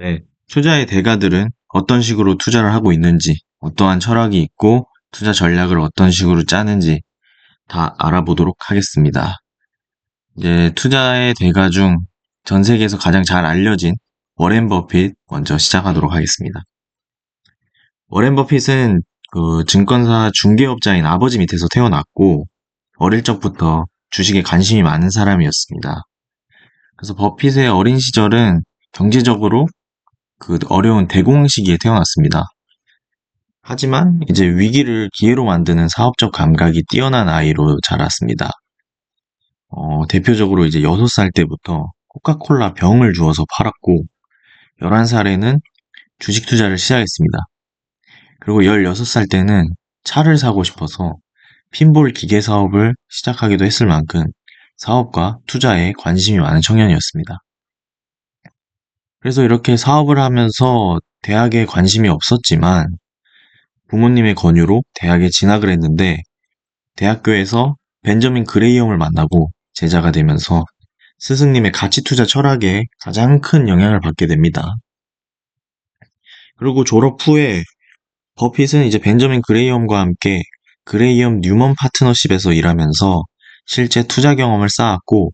네, 투자의 대가들은 어떤 식으로 투자를 하고 있는지, 어떠한 철학이 있고 투자 전략을 어떤 식으로 짜는지 다 알아보도록 하겠습니다. 이제 투자의 대가 중 전 세계에서 가장 잘 알려진 워렌 버핏 먼저 시작하도록 하겠습니다. 워렌 버핏은 그 증권사 중개업자인 아버지 밑에서 태어났고 어릴 적부터 주식에 관심이 많은 사람이었습니다. 그래서 버핏의 어린 시절은 경제적으로 그 어려운 대공 시기에 태어났습니다. 하지만 이제 위기를 기회로 만드는 사업적 감각이 뛰어난 아이로 자랐습니다. 대표적으로 이제 6살 때부터 코카콜라 병을 주워서 팔았고, 11살에는 주식 투자를 시작했습니다. 그리고 16살 때는 차를 사고 싶어서 핀볼 기계 사업을 시작하기도 했을 만큼 사업과 투자에 관심이 많은 청년이었습니다. 그래서 이렇게 사업을 하면서 대학에 관심이 없었지만 부모님의 권유로 대학에 진학을 했는데 대학교에서 벤저민 그레이엄을 만나고 제자가 되면서 스승님의 가치 투자 철학에 가장 큰 영향을 받게 됩니다. 그리고 졸업 후에 버핏은 이제 벤저민 그레이엄과 함께 그레이엄 뉴먼 파트너십에서 일하면서 실제 투자 경험을 쌓았고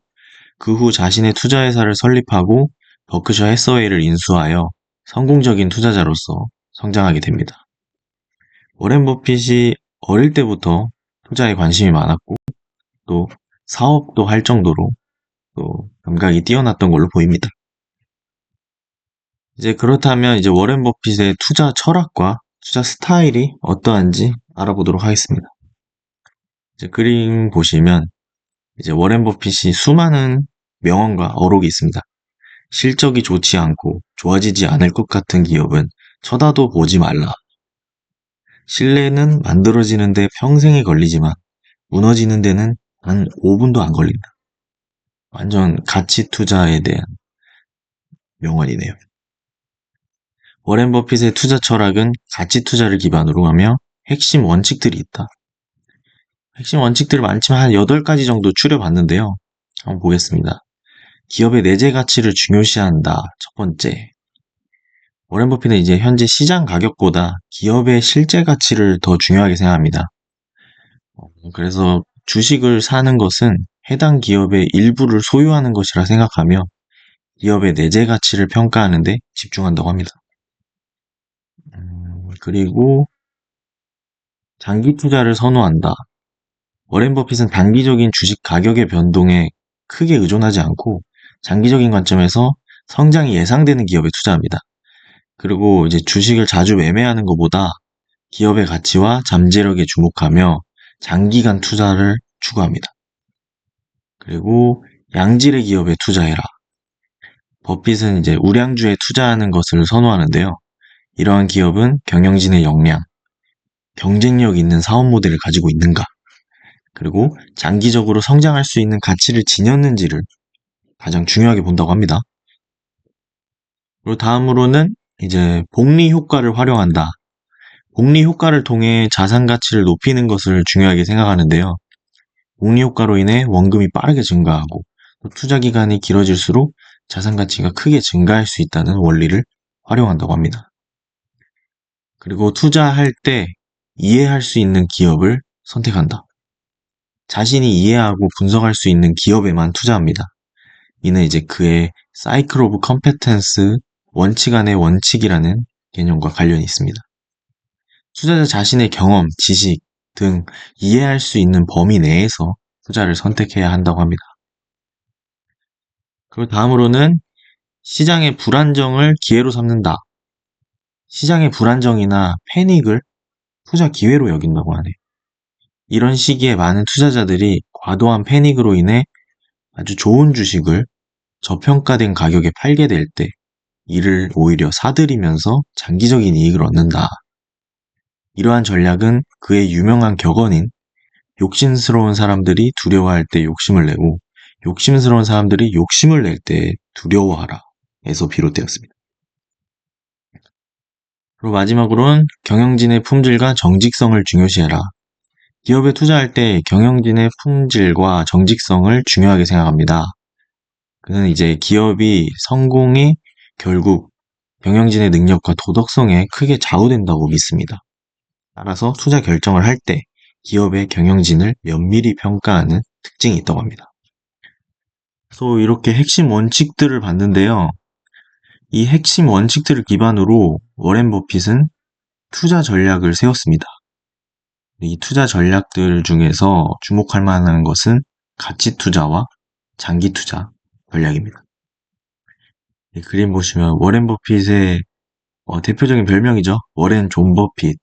그 후 자신의 투자 회사를 설립하고 버크셔 해서웨이를 인수하여 성공적인 투자자로서 성장하게 됩니다. 워렌 버핏이 어릴 때부터 투자에 관심이 많았고 또 사업도 할 정도로 또 감각이 뛰어났던 걸로 보입니다. 이제 그렇다면 이제 워렌 버핏의 투자 철학과 투자 스타일이 어떠한지 알아보도록 하겠습니다. 이제 그림 보시면 이제 워렌 버핏이 수많은 명언과 어록이 있습니다. 실적이 좋지 않고 좋아지지 않을 것 같은 기업은 쳐다도 보지 말라. 신뢰는 만들어지는데 평생이 걸리지만 무너지는 데는 단 5분도 안 걸린다. 완전 가치 투자에 대한 명언이네요. 워렌 버핏의 투자 철학은 가치 투자를 기반으로 하며 핵심 원칙들이 있다. 핵심 원칙들이 많지만 한 8가지 정도 추려봤는데요. 한번 보겠습니다. 기업의 내재 가치를 중요시한다. 첫 번째. 워렌 버핏은 이제 현재 시장 가격보다 기업의 실제 가치를 더 중요하게 생각합니다. 그래서 주식을 사는 것은 해당 기업의 일부를 소유하는 것이라 생각하며 기업의 내재 가치를 평가하는 데 집중한다고 합니다. 그리고 장기 투자를 선호한다. 워렌 버핏은 단기적인 주식 가격의 변동에 크게 의존하지 않고 장기적인 관점에서 성장이 예상되는 기업에 투자합니다. 그리고 이제 주식을 자주 매매하는 것보다 기업의 가치와 잠재력에 주목하며 장기간 투자를 추구합니다. 그리고 양질의 기업에 투자해라. 버핏은 이제 우량주에 투자하는 것을 선호하는데요. 이러한 기업은 경영진의 역량, 경쟁력 있는 사업 모델을 가지고 있는가, 그리고 장기적으로 성장할 수 있는 가치를 지녔는지를 가장 중요하게 본다고 합니다. 그리고 다음으로는 이제 복리 효과를 활용한다. 복리 효과를 통해 자산 가치를 높이는 것을 중요하게 생각하는데요. 복리 효과로 인해 원금이 빠르게 증가하고 투자 기간이 길어질수록 자산 가치가 크게 증가할 수 있다는 원리를 활용한다고 합니다. 그리고 투자할 때 이해할 수 있는 기업을 선택한다. 자신이 이해하고 분석할 수 있는 기업에만 투자합니다. 이는 이제 그의 사이클 오브 컴페텐스 원칙 안의 원칙이라는 개념과 관련이 있습니다. 투자자 자신의 경험, 지식 등 이해할 수 있는 범위 내에서 투자를 선택해야 한다고 합니다. 그리고 다음으로는 시장의 불안정을 기회로 삼는다. 시장의 불안정이나 패닉을 투자 기회로 여긴다고 하네요. 이런 시기에 많은 투자자들이 과도한 패닉으로 인해 아주 좋은 주식을 저평가된 가격에 팔게 될 때 이를 오히려 사들이면서 장기적인 이익을 얻는다. 이러한 전략은 그의 유명한 격언인 욕심스러운 사람들이 두려워할 때 욕심을 내고 욕심스러운 사람들이 욕심을 낼 때 두려워하라 에서 비롯되었습니다. 그리고 마지막으로는 경영진의 품질과 정직성을 중요시해라. 기업에 투자할 때 경영진의 품질과 정직성을 중요하게 생각합니다. 그는 이제 기업이 성공이 결국 경영진의 능력과 도덕성에 크게 좌우된다고 믿습니다. 따라서 투자 결정을 할 때 기업의 경영진을 면밀히 평가하는 특징이 있다고 합니다. 그래서 이렇게 핵심 원칙들을 봤는데요. 이 핵심 원칙들을 기반으로 워렌 버핏은 투자 전략을 세웠습니다. 이 투자 전략들 중에서 주목할 만한 것은 가치 투자와 장기 투자 전략입니다. 이 그림 보시면 워렌 버핏의 대표적인 별명이죠. 워렌 존 버핏,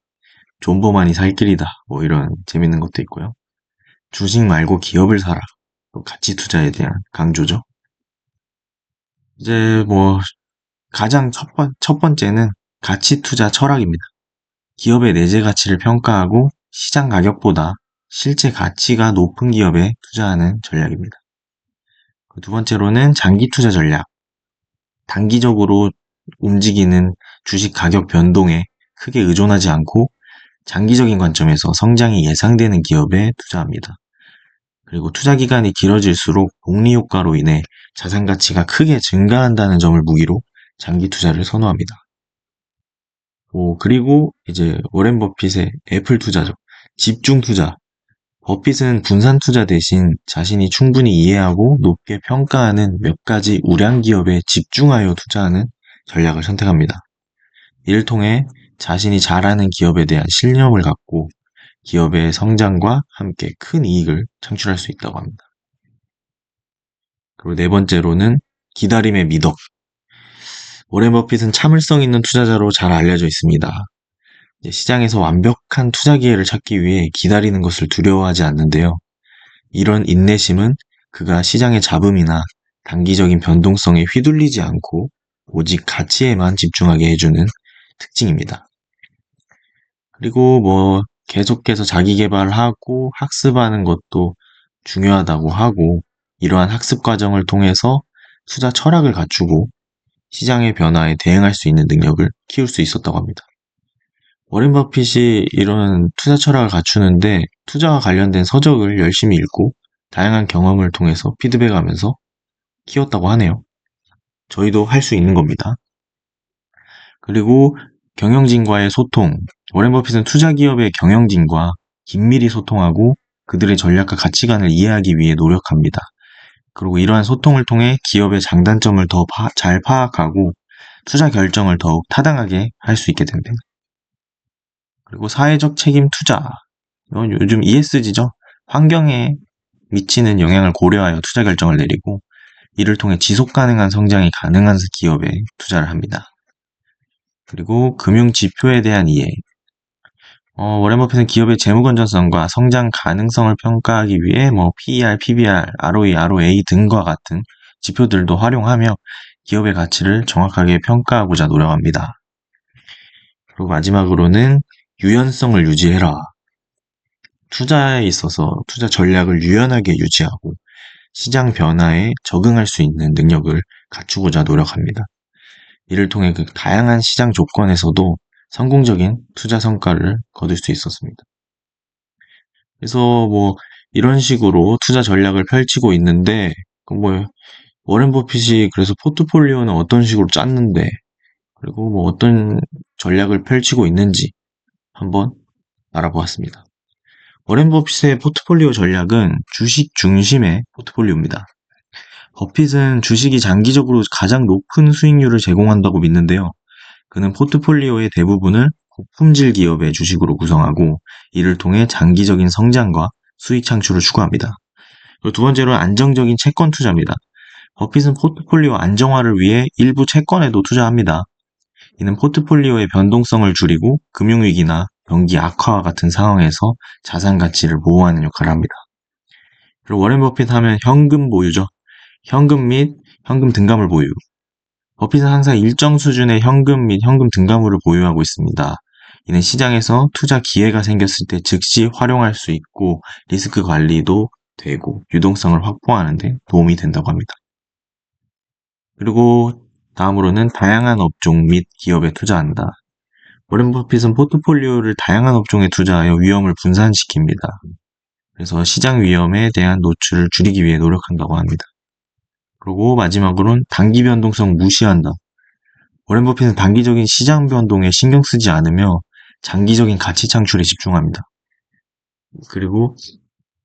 존버만이 살 길이다. 뭐 이런 재밌는 것도 있고요. 주식 말고 기업을 사라. 또 가치 투자에 대한 강조죠. 이제 뭐 가장 첫 번째는 가치 투자 철학입니다. 기업의 내재 가치를 평가하고 시장 가격보다 실제 가치가 높은 기업에 투자하는 전략입니다. 두 번째로는 장기 투자 전략. 단기적으로 움직이는 주식 가격 변동에 크게 의존하지 않고 장기적인 관점에서 성장이 예상되는 기업에 투자합니다. 그리고 투자 기간이 길어질수록 복리 효과로 인해 자산 가치가 크게 증가한다는 점을 무기로 장기 투자를 선호합니다. 그리고 이제 워렌 버핏의 애플 투자죠. 집중 투자. 버핏은 분산 투자 대신 자신이 충분히 이해하고 높게 평가하는 몇 가지 우량 기업에 집중하여 투자하는 전략을 선택합니다. 이를 통해 자신이 잘하는 기업에 대한 신념을 갖고 기업의 성장과 함께 큰 이익을 창출할 수 있다고 합니다. 그리고 네 번째로는 기다림의 미덕. 워렌 버핏은 참을성 있는 투자자로 잘 알려져 있습니다. 시장에서 완벽한 투자 기회를 찾기 위해 기다리는 것을 두려워하지 않는데요. 이런 인내심은 그가 시장의 잡음이나 단기적인 변동성에 휘둘리지 않고 오직 가치에만 집중하게 해주는 특징입니다. 그리고 계속해서 자기 개발하고 학습하는 것도 중요하다고 하고 이러한 학습 과정을 통해서 투자 철학을 갖추고 시장의 변화에 대응할 수 있는 능력을 키울 수 있었다고 합니다. 워렌 버핏이 이런 투자 철학을 갖추는데 투자와 관련된 서적을 열심히 읽고 다양한 경험을 통해서 피드백하면서 키웠다고 하네요. 저희도 할 수 있는 겁니다. 그리고 경영진과의 소통. 워렌 버핏은 투자 기업의 경영진과 긴밀히 소통하고 그들의 전략과 가치관을 이해하기 위해 노력합니다. 그리고 이러한 소통을 통해 기업의 장단점을 더 잘 파악하고 투자 결정을 더욱 타당하게 할 수 있게 됩니다. 그리고 사회적 책임 투자. 이건 요즘 ESG죠. 환경에 미치는 영향을 고려하여 투자 결정을 내리고 이를 통해 지속 가능한 성장이 가능한 기업에 투자를 합니다. 그리고 금융 지표에 대한 이해. 워렌 버핏은 기업의 재무 건전성과 성장 가능성을 평가하기 위해 PER, PBR, ROE, ROA 등과 같은 지표들도 활용하며 기업의 가치를 정확하게 평가하고자 노력합니다. 그리고 마지막으로는 유연성을 유지해라. 투자에 있어서 투자 전략을 유연하게 유지하고 시장 변화에 적응할 수 있는 능력을 갖추고자 노력합니다. 이를 통해 그 다양한 시장 조건에서도 성공적인 투자 성과를 거둘 수 있었습니다. 그래서 이런 식으로 투자 전략을 펼치고 있는데 워렌 버핏이 그래서 포트폴리오는 어떤 식으로 짰는데 그리고 어떤 전략을 펼치고 있는지 한번 알아보았습니다. 워렌 버핏의 포트폴리오 전략은 주식 중심의 포트폴리오입니다. 버핏은 주식이 장기적으로 가장 높은 수익률을 제공한다고 믿는데요. 그는 포트폴리오의 대부분을 고품질 기업의 주식으로 구성하고 이를 통해 장기적인 성장과 수익 창출을 추구합니다. 그리고 두 번째로는 안정적인 채권 투자입니다. 버핏은 포트폴리오 안정화를 위해 일부 채권에도 투자합니다. 이는 포트폴리오의 변동성을 줄이고 금융위기나 경기 악화와 같은 상황에서 자산 가치를 보호하는 역할을 합니다. 그리고 워렌 버핏 하면 현금 보유죠. 현금 및 현금 등가물 보유. 버핏은 항상 일정 수준의 현금 및 현금 등가물을 보유하고 있습니다. 이는 시장에서 투자 기회가 생겼을 때 즉시 활용할 수 있고 리스크 관리도 되고 유동성을 확보하는 데 도움이 된다고 합니다. 그리고 다음으로는 다양한 업종 및 기업에 투자한다. 워렌 버핏은 포트폴리오를 다양한 업종에 투자하여 위험을 분산시킵니다. 그래서 시장 위험에 대한 노출을 줄이기 위해 노력한다고 합니다. 그리고 마지막으로는 단기 변동성 무시한다. 워렌 버핏은 단기적인 시장 변동에 신경 쓰지 않으며 장기적인 가치 창출에 집중합니다. 그리고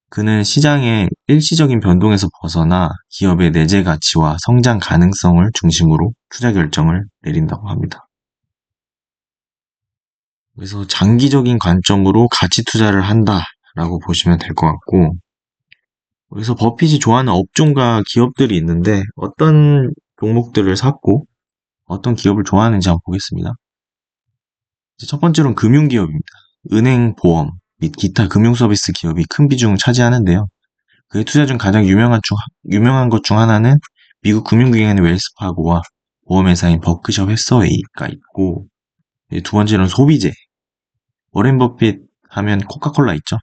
그는 시장의 일시적인 변동에서 벗어나 기업의 내재 가치와 성장 가능성을 중심으로 투자 결정을 내린다고 합니다. 그래서 장기적인 관점으로 가치 투자를 한다라고 보시면 될 것 같고, 그래서 버핏이 좋아하는 업종과 기업들이 있는데 어떤 종목들을 샀고 어떤 기업을 좋아하는지 한번 보겠습니다. 첫 번째로는 금융기업입니다. 은행, 보험 및 기타 금융 서비스 기업이 큰 비중을 차지하는데요. 그의 투자 중 가장 유명한 것 중 하나는 미국 금융기관의 웰스파고와 보험회사인 버크셔 해서웨이가 있고, 두 번째로는 소비재. 워렌 버핏 하면 코카콜라 있죠.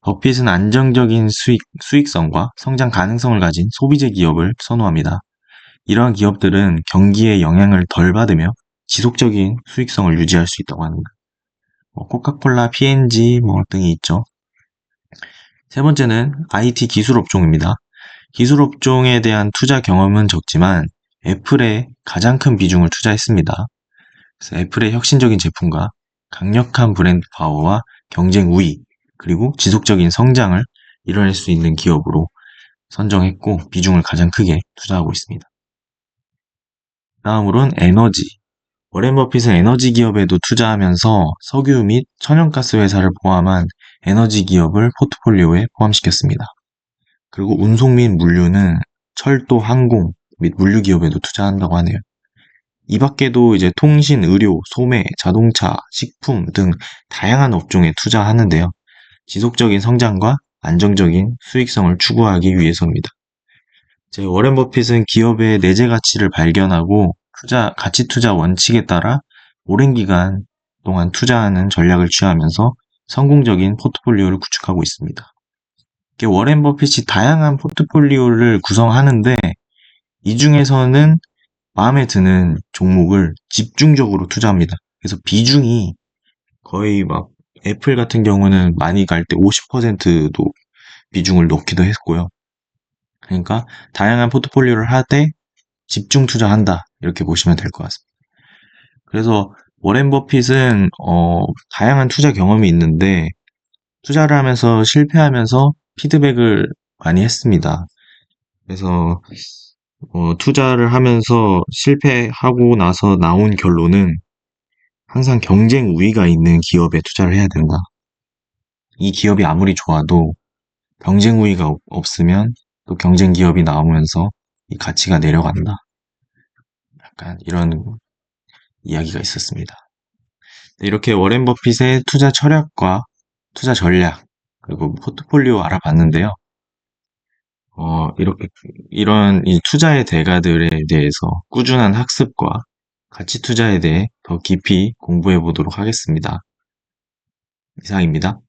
버핏은 안정적인 수익성과 성장 가능성을 가진 소비재 기업을 선호합니다. 이러한 기업들은 경기의 영향을 덜 받으며 지속적인 수익성을 유지할 수 있다고 합니다. 코카콜라, P&G 등이 있죠. 세 번째는 IT 기술 업종입니다. 기술 업종에 대한 투자 경험은 적지만 애플에 가장 큰 비중을 투자했습니다. 그래서 애플의 혁신적인 제품과 강력한 브랜드 파워와 경쟁 우위, 그리고 지속적인 성장을 이뤄낼 수 있는 기업으로 선정했고 비중을 가장 크게 투자하고 있습니다. 다음으로는 에너지. 워렌 버핏은 에너지 기업에도 투자하면서 석유 및 천연가스 회사를 포함한 에너지 기업을 포트폴리오에 포함시켰습니다. 그리고 운송 및 물류는 철도, 항공 및 물류 기업에도 투자한다고 하네요. 이 밖에도 이제 통신, 의료, 소매, 자동차, 식품 등 다양한 업종에 투자하는데요. 지속적인 성장과 안정적인 수익성을 추구하기 위해서입니다. 워렌 버핏은 기업의 내재 가치를 발견하고 가치 투자 원칙에 따라 오랜 기간 동안 투자하는 전략을 취하면서 성공적인 포트폴리오를 구축하고 있습니다. 워렌 버핏이 다양한 포트폴리오를 구성하는데 이 중에서는 마음에 드는 종목을 집중적으로 투자합니다. 그래서 비중이 거의 애플 같은 경우는 많이 갈 때 50%도 비중을 넣기도 했고요. 그러니까 다양한 포트폴리오를 하되 집중 투자한다 이렇게 보시면 될 것 같습니다. 그래서 워렌 버핏은 다양한 투자 경험이 있는데 투자를 하면서 실패하면서 피드백을 많이 했습니다. 그래서 투자를 하면서 실패하고 나서 나온 결론은 항상 경쟁 우위가 있는 기업에 투자를 해야 된다. 이 기업이 아무리 좋아도 경쟁 우위가 없으면 또 경쟁 기업이 나오면서 이 가치가 내려간다. 약간 이런 이야기가 있었습니다. 이렇게 워렌 버핏의 투자 철학과 투자 전략, 그리고 포트폴리오 알아봤는데요. 이런 이 투자의 대가들에 대해서 꾸준한 학습과 가치 투자에 대해 더 깊이 공부해 보도록 하겠습니다. 이상입니다.